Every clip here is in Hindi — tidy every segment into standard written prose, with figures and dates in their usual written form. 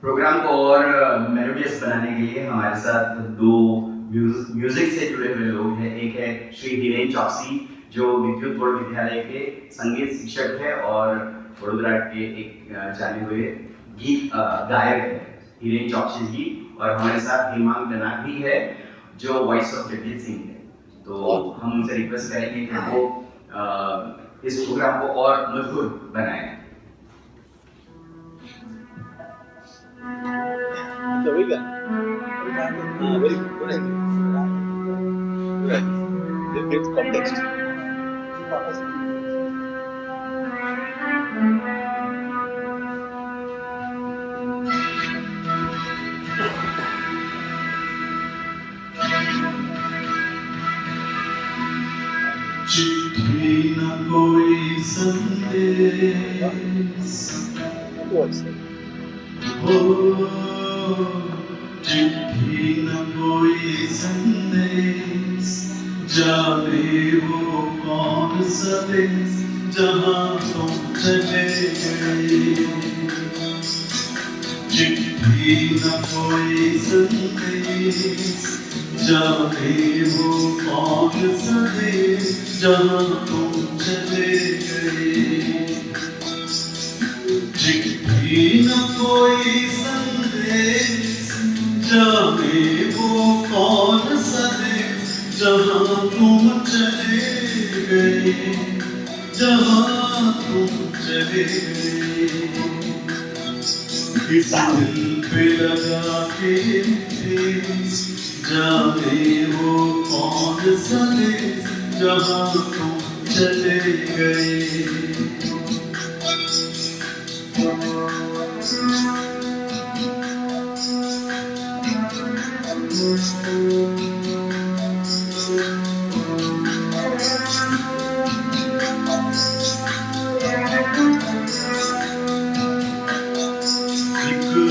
प्रोग्राम को और मेलोडियस बनाने के लिए हमारे साथ दो म्यूजिक से जुड़े हुए लोग हैं। एक है श्री हिरेन चौकसी, जो विद्युत बोर्ड विद्यालय के संगीत शिक्षक है और वडोदरा के एक जाने हुए गीत गायक है हिरेन चौकसी जी। और हमारे साथ हेमांग दनाग भी है, जो वॉइस ऑफ जगजीत सिंह है। तो हम उनसे रिक्वेस्ट करेंगे कि वो इस प्रोग्राम को और मधुर बनाएं। Very good. Very good. Good. Good context. चिट्ठी न कोई संदेश हो, चिट्ठी न कोई संदेश, जाने वो कौन सा देश जहाँ तुम चले गए। चिट्ठी न कोई संदेश, जाने वो कौन सा देश जहाँ तुम चले गए। चिट्ठी न कोई संदेश, जाने वो कौन सा देश जहाँ तुम चले गए, जहाँ तुम चले गए। किस दिल पे लगा के ठेस, जाने वो कौन सा देश जहाँ तुम चले गए।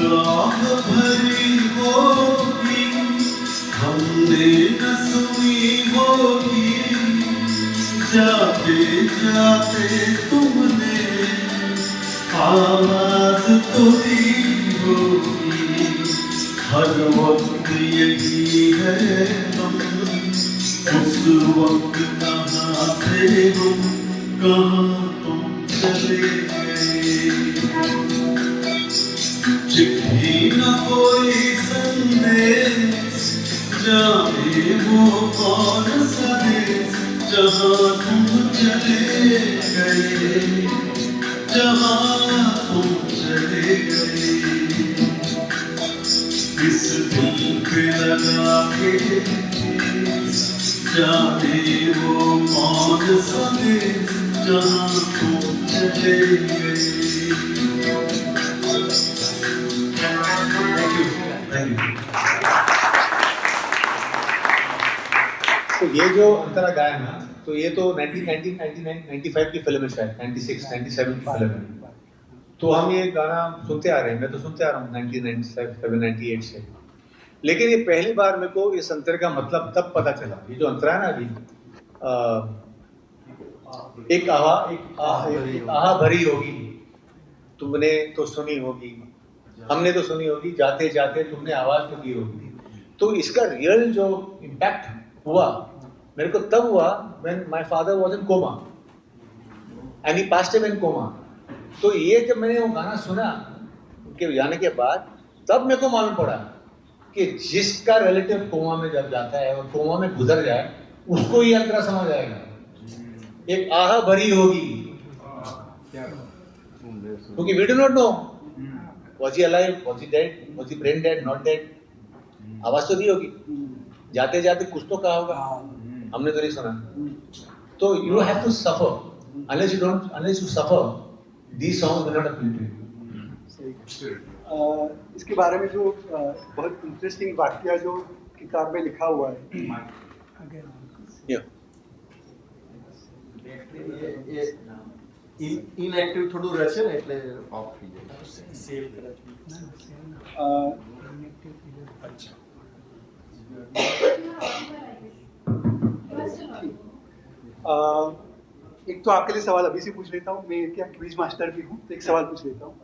आह भरी होगी हमने न सुनी होगी, जाते जाते तुमने आवाज तो दी होगी। हर वक्त यही है हम, उस वक्त कहाँ थे हम, कहाँ तुम चले गए। चिट्ठी न कोई संदेश, जाने वो कौन सा देश जहाँ तुम चले गए, जहाँ तुम चले गए। किस दिल पे लगा के ठेस, जाने वो कौन सा देश जहाँ तुम चले गए। तो ये जो अंतरा गाया ना, तो ये तो 1995 की फिल्म है, शायद 96, 97 की फिल्म है। तो हम ये गाना सुनते आ रहे हैं, मैं तो सुनते आ रहा हूँ 1997, 98 से। लेकिन ये पहली बार मेरे को इस अंतर का मतलब तब पता चला। ये जो अंतरा है ना अभी, एक आहा भरी होगी, तुमने तो सुनी होगी, हमने तो सुनी होगी, जाते जाते तुमने आवाज तो दी होगी। तो इसका रियल जो इम्पैक्ट हुआ मेरे को तब हुआ when my father was in coma and he passed away in coma। तो ये जब मैंने वो गाना सुना उनके जाने के बाद, तब मेरे को मालूम पड़ा कि जिसका रिलेटिव कोमा में जब जाता है और कोमा में गुजर जाए, उसको ये अंतरा समझ आएगा। एक आहा भरी होगी, क्योंकि we do not know was he alive, was he dead, was he brain dead, not dead। आवाज तो दी होगी, जाते जाते कुछ तो कहा होगा, हमने तो नहीं सुना। तो you have to suffer, unless you suffer, these songs will not appeal to you। इसके बारे में जो बहुत इंटरेस्टिंग वाक्य जो किताब में लिखा हुआ है, ઇનએક્ટિવ થોડું રહેશે ને એટલે ઓફ થઈ જાય। एक तो आपके लिए सवाल अभी से पूछ लेता हूँ, मैं क्या क्विज मास्टर भी हूँ, तो एक सवाल पूछ लेता हूँ।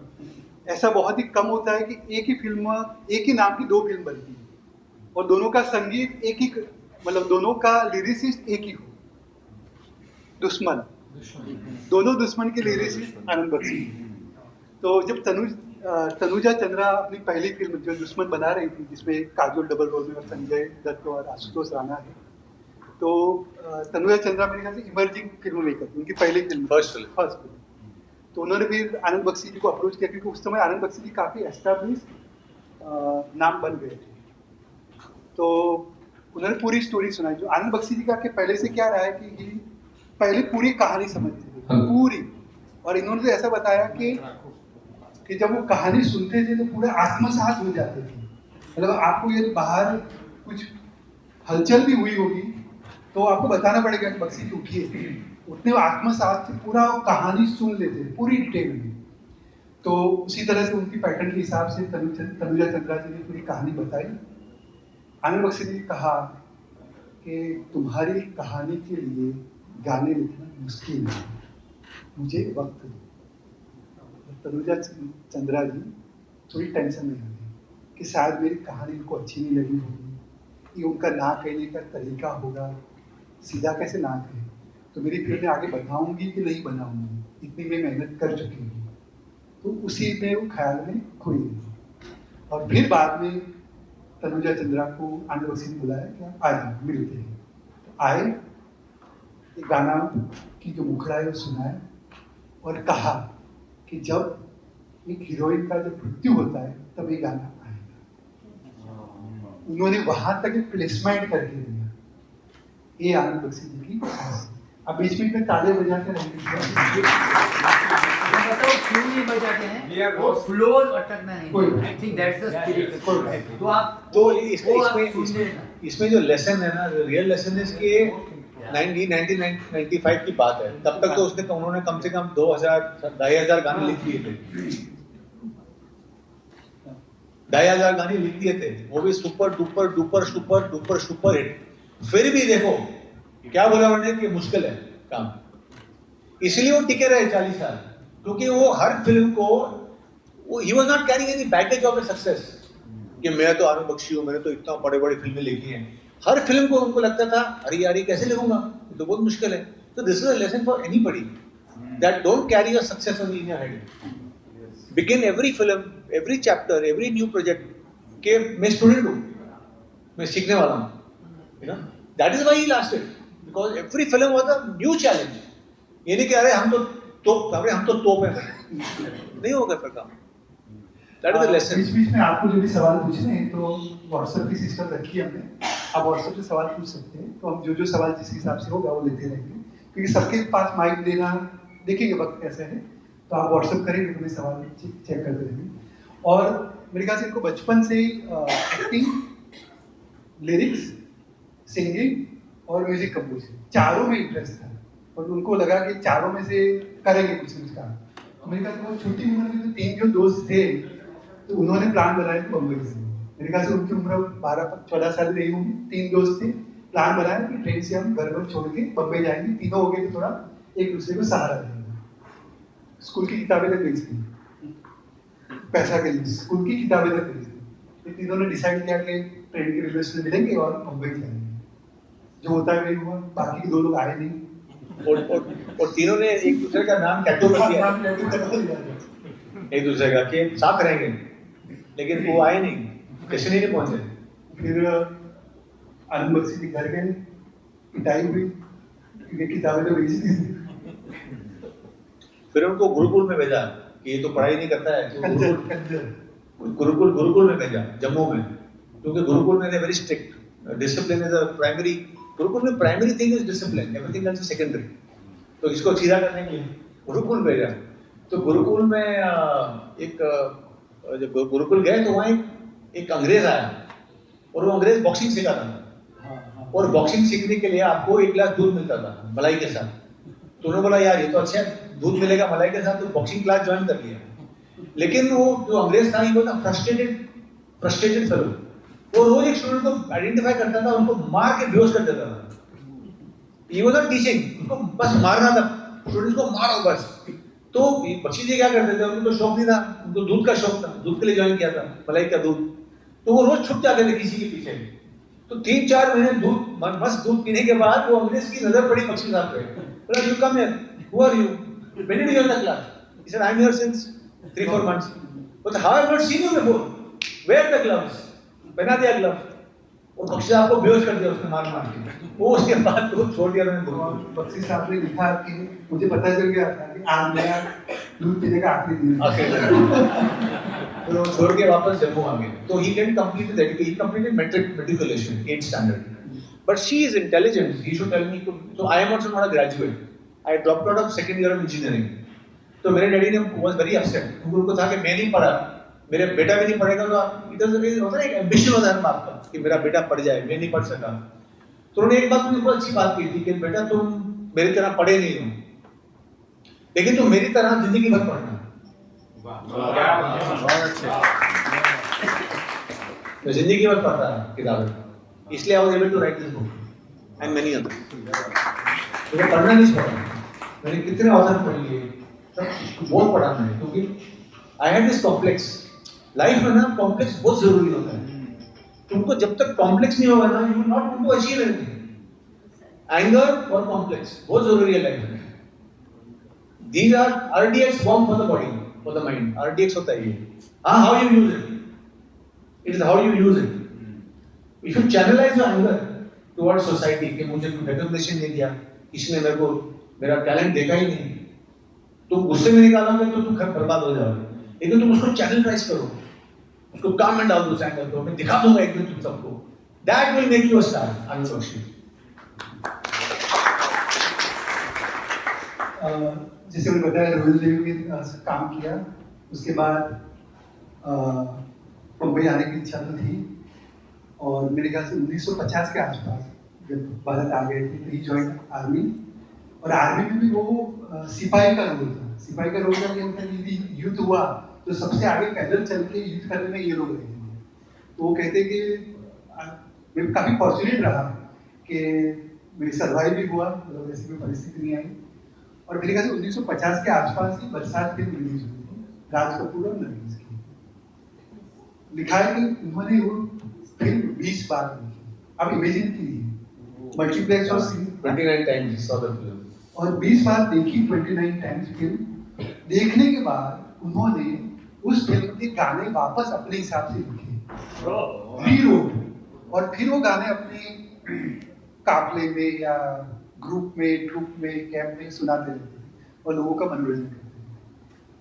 ऐसा बहुत ही कम होता है कि एक ही फिल्म, एक ही नाम की 2 फिल्म बनती है और दोनों का संगीत एक ही, मतलब दोनों का लिरिसिस्ट एक ही हो। दुश्मन, दोनों दुश्मन के लिरिसिस्ट आनंद बख्शी। तो जब तनुजा चंद्रा अपनी पहली फिल्म जो दुश्मन बना रही थी, जिसमें काजोल डबल रोल में और संजय दत्त और आशुतोष राणा है, तो तनुजा चंद्रा मेरे ख्याल से इमर्जिंग फिल्म मेकर थी, उनकी पहली फिल्म, फर्स्ट फिल्म। तो उन्होंने फिर आनंद बख्शी जी को अप्रोच किया, क्योंकि उस समय आनंद बख्शी जी काफ़ी एस्टैब्लिश नाम बन गए थे। तो उन्होंने पूरी स्टोरी सुनाई। जो आनंद बख्शी जी का के पहले से क्या रहा है कि पहले पूरी कहानी समझते थे, पूरी, और इन्होंने तो ऐसा बताया कि जब वो कहानी सुनते थे तो पूरे आत्मसात हो जाते थे। मतलब आपको ये बाहर कुछ हलचल भी हुई होगी तो आपको बताना पड़ेगा कि बख्शी जी उठिए, उतने आत्मसात से पूरा कहानी सुन लेते थे पूरी डिटेल में। तो उसी तरह से उनकी पैटर्न के हिसाब से तनुजा चंद्रा जी ने पूरी कहानी बताई। आनंद बख्शी ने कहा कि तुम्हारी कहानी के लिए गाने लिखना मुश्किल है, मुझे वक्त दो। तनुजा चंद्रा जी थोड़ी टेंशन में आ गई कि शायद मेरी कहानी उनको अच्छी नहीं लगी होगी, ये उनका ना कहने का तरीका होगा, सीधा कैसे ना कहे, तो मेरी फिल्म में आगे बनाऊंगी कि नहीं बनाऊंगी, इतनी मैं मेहनत कर चुकी हूँ। तो उसी में वो ख्याल में खोई गई। और फिर बाद में तनुजा चंद्रा को आनंद बख्शी ने बुलाया कि आप आए मिलते हैं। तो आए, एक गाना की जो मुखड़ा है वो सुनाया और कहा कि जब एक हीरोइन का जब मृत्यु होता है तब ये गाना आएगा। उन्होंने वहां तक एक प्लेसमेंट करके दिया। ये आनंद बख्शी जी की खास। अब बीच बीच में ताले बजाते रहेंगे, क्यों नहीं बजाते हैं, वो फ्लोर अटकना नहीं। I think that's the spirit. तो आप तो इसमें इसमें जो लेसन है ना, रियल लेसन है कि 1995 की बात है। तब तक तो उन्होंने कम से कम 2,000 गाने लिख दिए थे, 2,000 गाने लिख दिए थे, वो भी super duper duper super duper super hit. फिर भी देखो क्या बोला उन्होंने कि मुश्किल है काम, इसलिए वो टिके रहे 40 साल, क्योंकि वो हर फिल्म को he was not carrying any baggage of success कि मैं तो आनंद बख्शी हूँ, मैंने तो इतना बड़े बड़े फिल्में लिखी हैं। हर फिल्म को उनको लगता था अरे यार ये कैसे लिखूंगा, ये तो बहुत मुश्किल है। तो this is a lesson for anybody that don't carry your success on in your head. Begin every film, every chapter, every new project के मैं स्टूडेंट हूँ, मैं सीखने वाला हूँ, you know that is why he lasted, because every film was a new challenge. ये नहीं कि अरे हम तो तोप है, नहीं होगा फिर काम। That is the lesson. बीच बीच में आपको जो भी सवाल पूछने हैं तो व्हाट्सएप की सिस्टम रखी है हमने, आप व्हाट्सएप से सवाल पूछ सकते हैं। तो हम जो सवाल जिस हिसाब से होगा वो लेते रहेंगे, क्योंकि सबके पास माइक देना देखेंगे वक्त कैसे है, तो आप व्हाट्सएप करेंगे तो मैं सवाल चेक करते रहेंगे। और मेरे ख्याल से इनको बचपन से ही एक्टिंग, लिरिक्स, सिंगिंग और म्यूजिक कंपोजिंग चारों में इंटरेस्ट था, और उनको लगा कि चारों में से करेंगे कुछ ना कुछ काम। मेरे ख्याल से वो छोटी उम्र में जो 3 जो दोस्त थे तो उन्होंने प्लान बनाया बम्बई से। मेरे ख्याल से उनकी उम्र 12-14 साल रही होंगी। 3 दोस्त थे, प्लान बनाया कि ट्रेन से हम घर छोड़ के बम्बई जाएंगे। तीनों हो गए तो थोड़ा एक दूसरे को सहारा देंगे। स्कूल की किताबें तक बेच दी, पैसा के लिए स्कूल की किताबें तक बेच दी। ये तीनों ने डिसाइड किया कि ट्रेन के रेलवे स्टेशन मिलेंगे और बम्बई जाएंगे। जो होता है वही हुआ, बाकी के 2 लोग आए नहीं। और तीनों ने एक दूसरे का नाम टैटू कर दिया एक दूसरे का कि साथ रहेंगे, लेकिन वो आए नहीं, स्टेशन ही नहीं पहुंचे। फिर आनंद बख्शी के घर गए, पिटाई हुई क्योंकि किताबें तो बेच दी। फिर उनको गुरुकुल में भेजा कि ये तो पढ़ाई नहीं करता है, तो गुरुकुल में भेजा जम्मू में, क्योंकि गुरुकुल में very strict, discipline is a primary, gurukul में primary thing is discipline, everything else is secondary. तो इसको सीधा करने के लिए गुरुकुल भेजा। तो गुरुकुल में जब गुरुकुल गए तो वहाँ एक अंग्रेज आया, और वो अंग्रेज बॉक्सिंग सिखाता था, और बॉक्सिंग सीखने के लिए आपको 1 गिलास दूध मिलता था मलाई के साथ। तो उन्होंने बोला यार ये तो अच्छा है, दूध मिलेगा मलाई के साथ, तो बॉक्सिंग क्लास ज्वाइन कर लिया। लेकिन वो जो अंग्रेज था वो था फ्रस्ट्रेटेड फेलो, वो रोज एक स्टूडेंट को आइडेंटिफाई करता था, उनको मार के बेहोश कर देता था। ये वाज नॉट टीचिंग, उनको बस मारना था, स्टूडेंट्स को मारो बस। तो बख्शी जी क्या करते थे, उनको तो शौक नहीं था, उनको दूध का शौक था, दूध के लिए ज्वाइन किया था, मलाई का दूध। तो वो रोज छुप जाते थे किसी के पीछे। तो 3-4 महीने दूध मस्त दूध पीने के बाद वो अंग्रेज की नजर पड़ी बख्शी साहब पे। बोला you come here, who are you, when did you enter the class? He said I am here since 3-4 months. But how I have not seen you before? Where are the gloves? पहना दिया ग्लव और बख्शी साहब को बेहोश कर दिया उसने मार मार के। वो उसके बाद वो छोड़ दिया मैंने और बख्शी साहब ने लिखा कि मुझे पता चल गया था कि आज मेरा दूध पीने का आखिरी दिन है। तो वो छोड़ के वापस जम्मू आ गए। तो he didn't complete his education, he completed matriculation 8th standard. But she is intelligent. He should tell me. So I am also not a graduate. I dropped out of second year of engineering. तो मेरे डैडी ने was very upset. उनको था कि मैं नहीं पढ़ा, मेरे बेटा भी नहीं पढ़ेगा, तो इधर से होता है एक एम्बिशन होता है आपका कि मेरा बेटा पढ़ जाए, मैं नहीं पढ़ सका। तो उन्होंने एक बात मुझे बहुत अच्छी बात की थी कि बेटा तुम मेरी तरह पढ़े नहीं हो, लेकिन तुम मेरी तरह जिंदगी भर पढ़ना। मैं जिंदगी भर पढ़ता किताबें, इसलिए I was able to write this book and many others. मुझे पढ़ना नहीं छोड़ा, मैंने कितने ऑथर पढ़ लिए, सब बहुत पढ़ा मैंने, क्योंकि I had this complex. Life में ना कॉम्प्लेक्स बहुत जरूरी होता है। तुमको जब तक कॉम्प्लेक्स नहीं होगा ना, you will not want to achieve anything. Anger और कॉम्प्लेक्स बहुत जरूरी है लाइफ में। These are RDX bomb for the body, for the mind. RDX होता है ये। हाँ, how you use it. It is how you use it. If you channelize your anger towards society कि मुझे recognition नहीं दिया, किसी ने मेरे को मेरा टैलेंट देखा ही नहीं, तुम गुस्से में निकालोगे तो तुम बर्बाद हो जाओगे। लेकिन तुम उसको चैनलाइज करो, उसको काम में डाल दो, उस एंगल को मैं दिखा दूंगा एक दिन तुम सबको, that will make you a star. Anand Bakshi जैसे मैंने बताया रॉयल नेवी में काम किया, उसके बाद मुंबई आने की इच्छा तो थी, और मेरे ख्याल से 1950 के आसपास जब भारत आ गए थे तो ही ज्वाइन आर्मी। और आर्मी में भी वो सिपाही का रोल था। सिपाही का रोल का ये होता है कि युद्ध हुआ तो सबसे आगे पैदल चल के युद्ध करने में ये लोग रहेंगे। तो वो कहते कि मैं काफ़ी फॉर्चुनेट रहा कि मेरी सर्वाइव भी हुआ, मतलब ऐसी कोई परिस्थिति नहीं आई। और मेरे ख्याल से 1950 के आसपास ही बरसात फिल्म रिलीज हुई थी, राज कपूर और नरगिस की। लिखा है कि उन्होंने वो फिल्म 20 बार देखी। अब इमेजिन कीजिए, मल्टीप्लेक्स और 29 times saw the film. और 20 बार देखी, 29 टाइम्स फिल्म देखने के बाद उन्होंने उस फिल्म के गाने वापस अपने हिसाब से लिखे, रीरोट, और फिर वो गाने अपने काफले में या ग्रुप में, ट्रुप में, कैंप में सुनाते रहते थे और लोगों का मनोरंजन करते थे।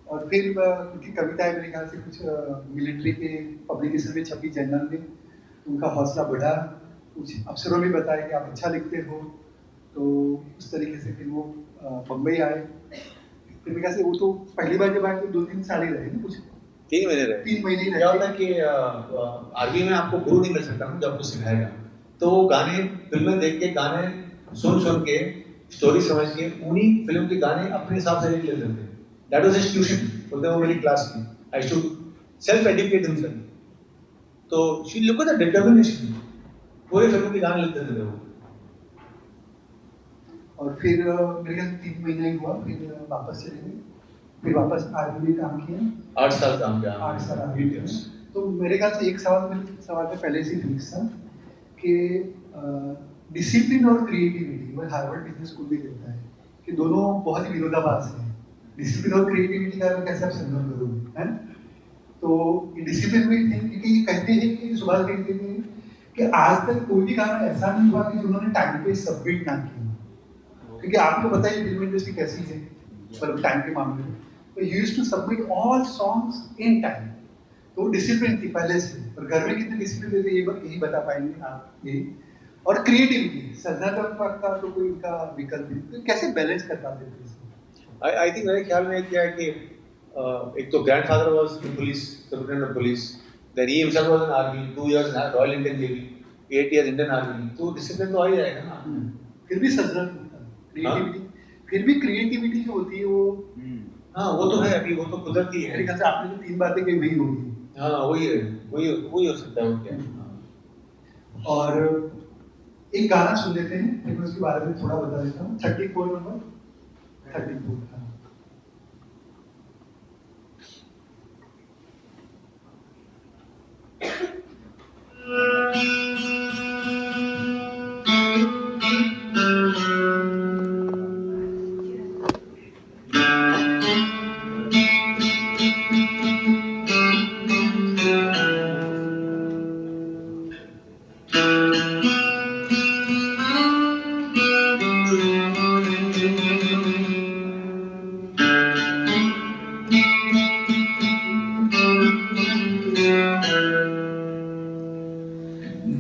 और फिर उनकी कविताएं मेरे ख्याल से कुछ मिलिट्री के पब्लिकेशन में छपी, जनरल में, उनका हौसला बढ़ा। कुछ अफसरों ने बताया कि आप अच्छा लिखते हो, तो उस तरीके से फिर वो बम्बई आए। फिर मेरे ख्याल से वो तो पहली बार जब आए तो 2-3 साल ही रहे ना, कुछ 3 महीने रहे। 3 महीने ही क्या रहे। होता है कि आर्मी में आपको गुरु नहीं मिल सकता ना जो आपको सिखाएगा, तो वो गाने फिल्में देख के, गाने सुन के, स्टोरी समझ के उन्हीं फिल्म के गाने अपने हिसाब से लिख लेते थे। दैट वाज हिज ट्यूशन, बोलते वो मेरी क्लास की। I should self educate himself. तो she look at the determination, पूरे फिल्म के गाने लिखते थे वो। और फिर मेरे ख्याल से 3 महीने ही हुआ, फिर वापस चले गए। फिर वापस आर्मी में काम किया, 8 साल काम किया। 8 साल आर्मी में। तो मेरे ख्याल से एक सवाल में पहले से फिक्स था कि डिसिप्लिन और क्रिएटिविटी, वो हार्वर्ड बिजनेस स्कूल भी कहता है कि दोनों बहुत ही विरोधाभास हैं। डिसिप्लिन और क्रिएटिविटी का कैसे आप संगम करोगे, है? तो डिसिप्लिन में थे क्योंकि ये कहते हैं कि सुभाष कहते हैं कि आज तक कोई भी गाना ऐसा नहीं हुआ कि उन्होंने टाइम पे सबमिट ना किया। क्योंकि आपको पता है फिल्म इंडस्ट्री कैसी है, मतलब टाइम के मामले में, तो you used to submit all songs in time. तो डिसिप्लिन थी पहले से। और घर में कितने डिसिप्लिन थे यही बता पाएंगे आप ये। और क्रिएटिविटी, सृजनात्मकता का तो कोई इनका विकल्प नहीं। तो कैसे बैलेंस कर पाते थे इसको? आई थिंक मेरे ख्याल में क्या है कि एक तो grandfather was in police, superintendent of police, then he himself was in army, 2 years in Royal Indian Navy, 8 years Indian army. तो डिसिप्लिन तो आ ही जाएगा ना। फिर भी सृजनात्मकता, क्रिएटिविटी, फिर भी क्रिएटिविटी जो होती है वो, हाँ वो तो है, अभी वो तो कुदरती है। मेरे ख्याल से आपने जो 3 बातें कही वही होगी। हाँ वही है, वही हो सकता है। वो क्या और एक गाना सुन लेते हैं, फिर उसके बारे में थोड़ा बता देता हूँ। 34 नंबर 34 था।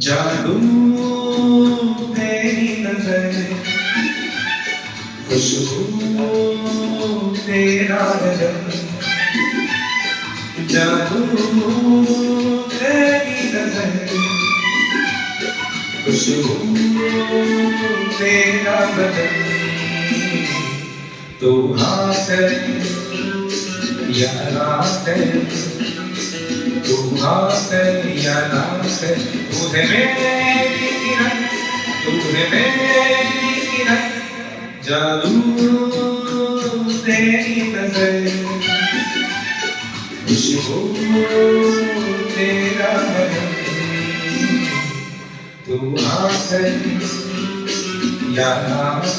जादू तेरी नजर, खुशबू तेरा बदन, जादू तेरी नजर, खुशबू तेरा बदन, तू हाथ या रात, तू हाथ या रात, तू है मेरी किरण, तू है मेरी किरण, जादू तेरी नजर, खुशबू तेरा बदन, तू हाथ या रात,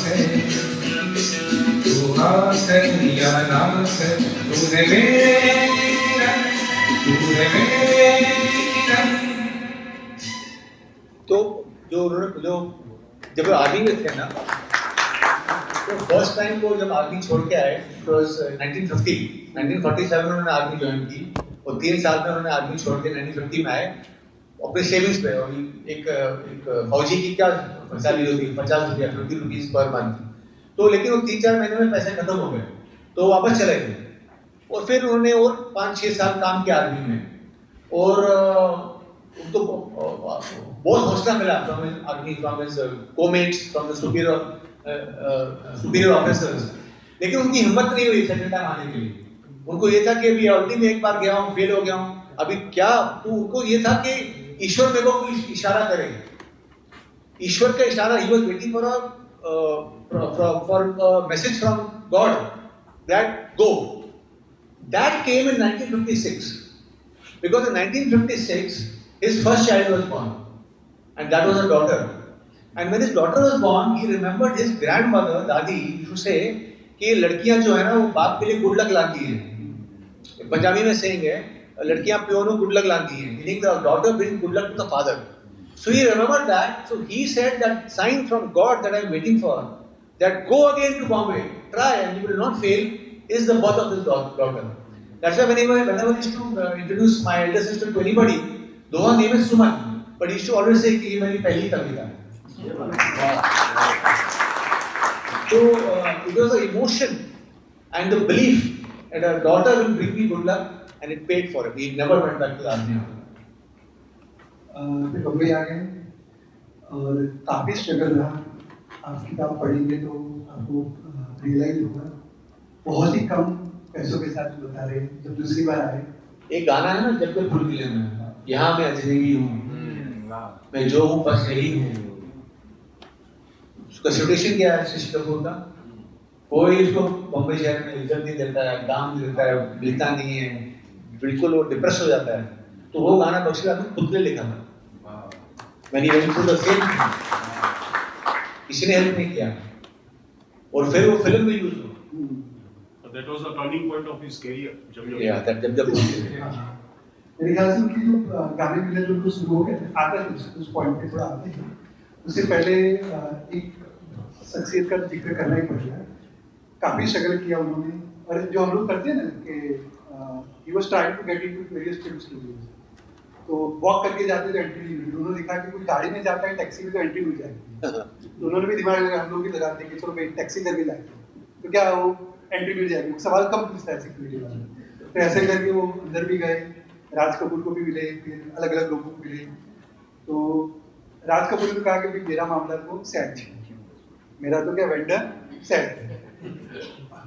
तू हाथ या रात, तू है मेरी किरण, तू है मेरी किरण। तो जो जब वो आर्मी में थे ना, तो फर्स्ट टाइम वो जब आर्मी छोड़ के आए, तो 1947 में उन्होंने आर्मी ज्वाइन की और 3 साल में उन्होंने आर्मी छोड़ के 1950 में आए अपने सेविंग्स पे। और एक फौजी की क्या सैलरी होती है, 50 रुपया, 50 रुपीज पर मंथ। तो लेकिन वो 3-4 महीने में पैसे खत्म हो गए, तो वापस चले गए। और फिर उन्होंने और 5-6 साल काम किया आर्मी में, और उनको बहुत हौसला मिला from army, from his comates, from the superior officers. लेकिन उनकी हिम्मत नहीं हुई सेकंड टाइम आने के लिए। उनको ये था कि अभी ऑलरेडी मैं एक बार गया हूँ, फेल हो गया हूँ, अभी क्या। तो उनको ये था कि ईश्वर मेरे को कोई इशारा करे, ईश्वर का इशारा। He was waiting for a message from God that go. That came in 1956, because in 1956 his first child was born, and that was a daughter. And when his daughter was born, he remembered his grandmother, दादी, used to say कि लड़कियां जो है ना वो बाप के लिए गुड लक लाती हैं। पंजाबी में saying है, लड़कियां प्यो को गुड लक लाती हैं, meaning the daughter brings good luck to the father. So he remembered that. So he said that sign from God that I am waiting for, that go again to Bombay, try and you will not fail, is the birth of this daughter. That's why whenever I used to introduce my elder sister to anybody, though her name is Suman, but he used to always say कि ये मेरी पहली कविता है। So it was the emotion and the belief that a daughter will bring me good luck, and it paid for it. He never went back to the army. फिर बम्बई आ गए और काफ़ी स्ट्रगल रहा। आप किताब पढ़ेंगे तो आपको रियलाइज होगा, बहुत ही कम पैसों के साथ बता रहे हैं। जब दूसरी बार आए, एक गाना है ना, जब तक फूल खिले में, यहाँ मैं अजनबी हूँ, मैं जो हूँ बस यही हूँ। उसका सिचुएशन क्या है शशि कपूर का? कोई इसको बम्बई शहर में इज्जत नहीं देता है, काम नहीं देता है, मिलता नहीं है, बिल्कुल वो डिप्रेस हो जाता है। तो वो गाना बख्शी ने खुद ने लिखा था। मैंने किसी ने हेल्प नहीं किया, और फिर वो फिल्म में यूज हुआ। That was a turning point of his career. जब मेरे ख्याल से उनकी जो गाने मिले जो शुरू हो गए, आते हैं उस पॉइंट पे थोड़ा आते हैं। उससे पहले एक शख्सियत का जिक्र करना ही पड़ेगा। काफ़ी स्ट्रगल किया उन्होंने, और जो हम लोग करते हैं ना कि he was trying to get into various film studios, तो वॉक करके जाते तो एंट्री नहीं मिलती। उन्होंने देखा कि कोई गाड़ी में जाता है, टैक्सी में तो एंट्री मिल जाएगी। तो उन्होंने भी दिमाग लगा, हम लोग भी लगाते हैं कि चलो भाई टैक्सी करके जाते हैं तो क्या वो एंट्री मिल जाएगी। सवाल कम पूछता है सिक्योरिटी वाला। तो ऐसे करके वो अंदर भी गए, राज कपूर को भी मिले, फिर अलग अलग लोगों को मिले। तो राज कपूर ने कहा कि भाई मेरा मामला तो सेट है, मेरा तो क्या वेंडर सेट है,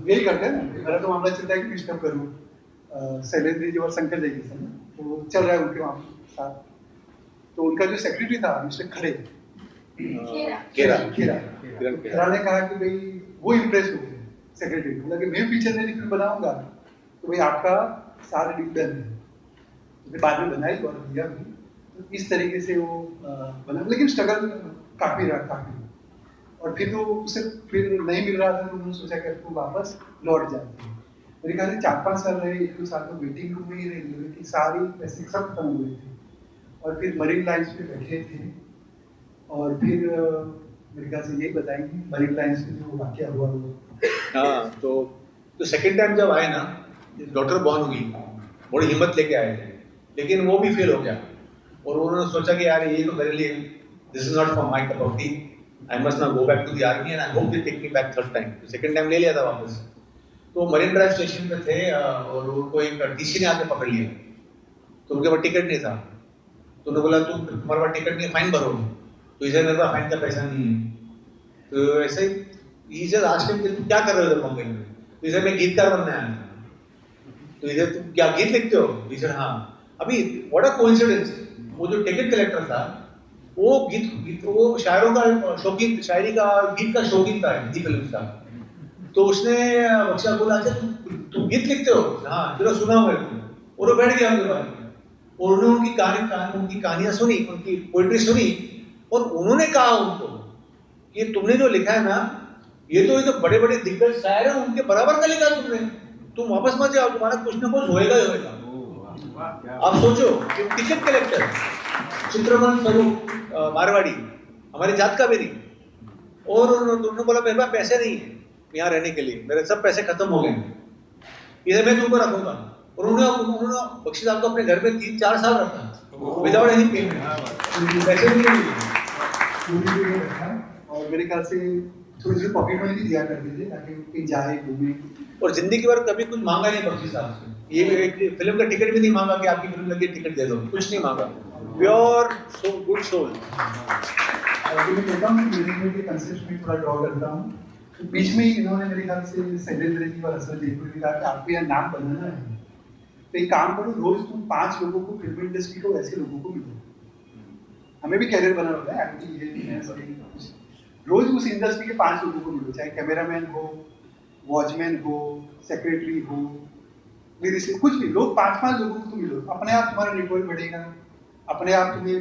यही करते हैं ना। मेरा तो मामला चलता है कि डिस्टर्ब करूँ शैलेंद्र जी और शंकर जी के साथ, तो चल रहा है उनके मामले साथ। तो उनका जो सेक्रेटरी था मिस्टर खड़े, खेरा ने कहा कि भाई वो इम्प्रेस हो गए सेक्रेटरी, बोला कि मैं फीचर में फिल्म बनाऊंगा तो भाई आपका सारा डील डन है। तो बाद में बनाई और दिया भी। तो इस तरीके से वो बना, लेकिन स्ट्रगल काफ़ी रहा, काफ़ी। और फिर तो उसे फिर नहीं मिल रहा था, तो उन्होंने सोचा कि आपको वापस लौट जाते हैं। मेरे ख्याल से 4-5 साल रहे, 1-2 साल तो वेटिंग रूम में ही रहे कि सारी पैसे सब खत्म हुए थे। और फिर मरीन लाइन्स पे बैठे थे, और फिर मेरे ख्याल से यही बताएंगे मरीन लाइन्स पे जो वाकया हुआ वो। हाँ, तो सेकंड टाइम जब आए ना, डॉटर बॉर्न हुई, बड़ी हिम्मत लेके आए थे। लेकिन वो भी फेल हो गया और उन्होंने सोचा कि यार ये तो मेरे लिए this is not for my cup of tea, I must not go back to the army and I hope they take me back third time. Second time ले लिया था वापस। तो मरीन ड्राइव स्टेशन पे थे और उनको एक टीसी ने आके पकड़ लिया, तो उनके पास टिकट नहीं था। तो उन्होंने बोला तुम्हारे पास टिकट नहीं है, फाइन भरो। तो इसे मेरे पास फाइन का पैसा नहीं है। तो ऐसे ही जब आज तुम क्या कर रहे हो बॉम्बे में? तो इसे मैं गीतकार बनने आया था। तो इसे तुम क्या गीत लिखते हो? इसे हाँ। अभी व्हाट अ कोइंसिडेंस, वो जो टिकट कलेक्टर था वो वो शायरों का शौकीन, शायरी का गीत का शौकीन था हिंदी फिल्म का। तो उसने बख्शा बोला अच्छा तुम गीत लिखते हो? हाँ चलो सुना मेरे को। और वो बैठ गया उनके पास और उन्होंने उनकी कहानियां सुनी, उनकी पोइट्री सुनी और उन्होंने कहा उनको कि तुमने जो लिखा है ना ये तो बड़े बड़े दिग्गज शायर हैं, उनके बराबर का लिखा तुमने, तुम वापस मत जाओ, तुम्हारा कुछ ना कुछ होएगा ही होएगा। आप सोचो कि टिकट कलेक्टर चित्रमन स्वरूप मारवाड़ी, हमारी जात का भी नहीं, और उन्होंने बोला मेरे पास पैसे नहीं है यहाँ रहने के लिए, मेरे सब पैसे खत्म हो गए, इधर मैं तुमको रखूंगा। और उन्होंने बख्शी साहब को अपने घर में 3-4 साल रखा विदाउट एनी पेमेंट, पैसे भी नहीं दिए। और मेरे ख्याल से थोड़ी सी पॉकेट मनी भी दिया करते थे ताकि कहीं जाए घूमे। और जिंदगी भर कभी कुछ मांगा नहीं बख्शी साहब से, ये भी एक फिल्म का टिकट भी नहीं मांगा कि आपकी फिल्म लगी टिकट दे दो, कुछ नहीं मांगा। Pure so good soul. अभी मैं कहता हूँ मैनेजमेंट के कंसेप्ट में थोड़ा ड्रॉ करता हूँ। तो बीच में ही इन्होंने मेरे ख्याल से शैलेंद्र जी और असर जी को भी कहा कि आपको यहाँ नाम बनाना है, तो एक काम करो रोज तुम 5 लोगों को फिल्म इंडस्ट्री को ऐसे लोगों को मिलो। हमें भी कैरियर बना होता है एक्टिंग, रोज उस इंडस्ट्री के 5 लोगों को मिलो, चाहे कैमरामैन हो, वॉचमैन हो, सेक्रेटरी हो, कुछ भी लोग 5-5 लोगों को तुम मिलो, अपने आप तुम्हारा नेटवर्क बढ़ेगा, अपने आप तुम्हें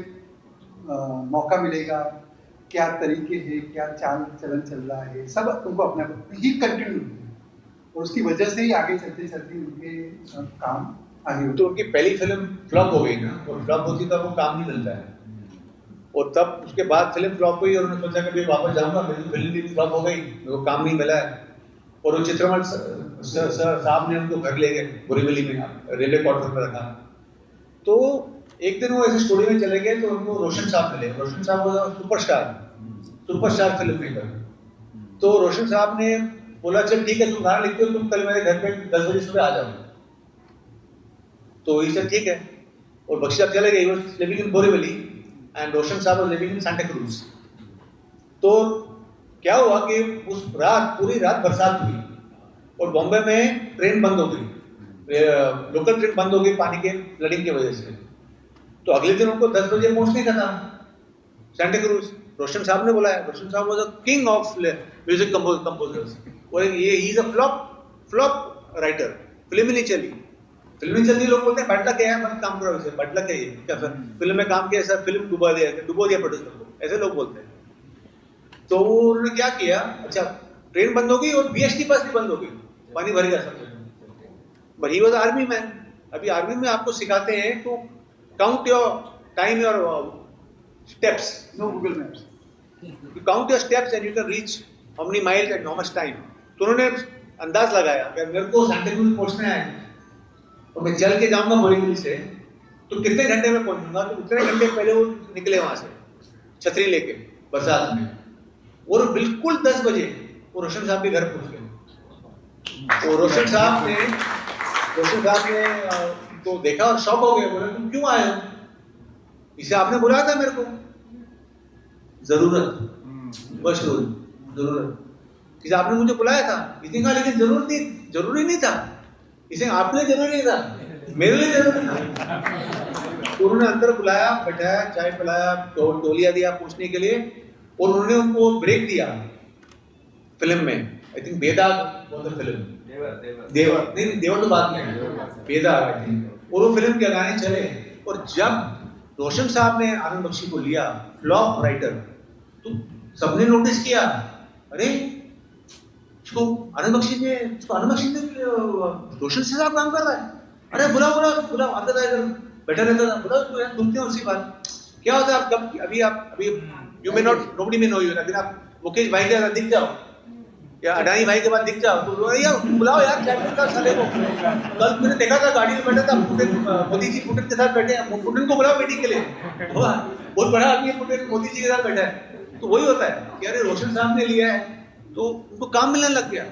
मौका मिलेगा, क्या तरीके हैं, क्या चाल चलन चल रहा है, सब तुमको अपना ही कंटिन्यू और उसकी वजह से ही आगे चलते चलते उनके काम आगे होते। तो उनकी पहली फिल्म फ्लॉप हो गई ना, और फ्लॉप होती तब वो काम नहीं मिलता है, और तब उसके बाद फिल्म फ्लॉप हुई और उन्होंने सोचा कि मैं वापस जाऊंगा, मेरी फिल्म भी फ्लॉप हो गई, मेरे को काम नहीं मिला है। और वो चित्रमन साहब ने उनको घर ले गए बोरीवली में, रेलवे क्वार्टर में रखा। तो एक दिन वो ऐसे स्टूडियो में चले गए तो उनको रोशन साहब मिले। रोशन साहब वो सुपरस्टार फिल्म मेकर। तो रोशन साहब ने बोला चल ठीक है तुम गाना लिखते हो, तुम कल मेरे घर पे 10 बजे सुबह आ जाओ। तो ये ठीक है, और बख्शी साहब चले गए, living in Borivali and Roshan Sahab was living in Santa cruise. तो क्या हुआ कि उस रात पूरी रात बरसात हुई और बॉम्बे में ट्रेन बंद हो गई, लोकल ट्रेन बंद हो गई पानी के फ्लडिंग की वजह से। तो अगले दिन उनको 10 बजे पहुंचने का था सांता क्रूज। रोशन साहब ने बुलाया, Roshan Sahab was the king of music composers, और ये he is a flop writer. Film ही नहीं चली, लोग बोलते हैं बैड लक है, मत काम करो, इसे बैड लक है ये, क्या फिल्म में काम किया सर, फिल्म डुबा दिया प्रोड्यूसर को, ऐसे लोग बोलते हैं। तो उन्होंने क्या किया, अच्छा ट्रेन बंद हो गई और बीएसटी बस भी बंद हो गई, पानी भर गया सब। But he was army man. अभी आर्मी में आपको सिखाते हैं to count your time, your steps, no Google maps, you count your steps and you can reach how many miles at how much time. तो उन्होंने अंदाज लगाया कि मेरे को सांता क्रूज पहुंचना है और मैं चल के जाऊंगा बोरीवली से, तो कितने घंटे में पहुंचूंगा। तो उतने घंटे पहले वो निकले वहां से छतरी लेके बरसात में, और बिल्कुल 10 बजे वो रोशन साहब के घर पहुंच गए। और रोशन साहब ने तो देखा और शॉक हो गए, बोले तुम क्यों आए हो, इसे आपने बुलाया था मेरे को। जरूरत, बस जरूरत, इसे आपने मुझे बुलाया था, इसे कहा लेकिन जरूरी नहीं था, इसे आपके लिए जरूरी नहीं था, मेरे लिए जरूरी था। उन्होंने अंदर बुलाया, बैठाया, चाय पिलाया, तौलिया दिया पूछने के लिए, और उन्होंने उनको ब्रेक दिया फिल्म में। आई थिंक बेदाग फिल्म, देवर तो बाद में, बेदाग आई थिंक। और वो फिल्म के गाने चले, और जब रोशन साहब ने आनंद बख्शी को लिया फ्लॉप राइटर, तो सबने नोटिस किया, अरे इसको आनंद बख्शी ने रोशन से साहब काम कर रहा है, अरे बुलाओ आता था, बैठा रहता था, बुलाओ सुनते हैं उसी बात। क्या होता है आप कब, अभी you may not, nobody may know you, लेकिन आप मुकेश भाई के दिख जाओ, या अडानी भाई के बाद दिख जाओ तो यार बुलाओ यार चैप्टर का साले को। कल मैंने देखा था गाड़ी में बैठा था पुतिन, मोदी जी पुतिन के साथ बैठे हैं, पुतिन को बुलाओ मीटिंग के लिए, बहुत बड़ा आदमी है पुतिन, मोदी जी के साथ बैठा है। तो वही होता है कि अरे रोशन साहब ने लिया है तो उनको काम मिलने लग गया,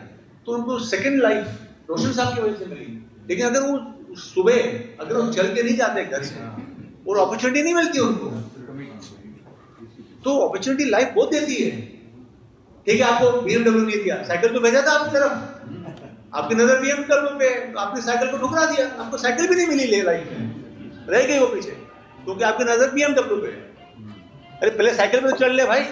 तो उनको सेकंड लाइफ रोशन साहब की वजह से मिली। लेकिन अगर वो सुबह अगर वो चल के नहीं जाते घर से और अपॉर्चुनिटी नहीं मिलती उनको, तो अपॉर्चुनिटी लाइफ बहुत देती है। ठीक है, आपको BMW नहीं दिया, साइकिल तो भेजा था आपकी तरफ, आपकी नजर BMW पे, तो आपने साइकिल को ठुकरा दिया, आपको साइकिल भी नहीं मिली ले लाइफ में, रह गई वो पीछे, क्योंकि आपकी नजर BMW पे है। अरे पहले साइकिल पे तो चल ले भाई,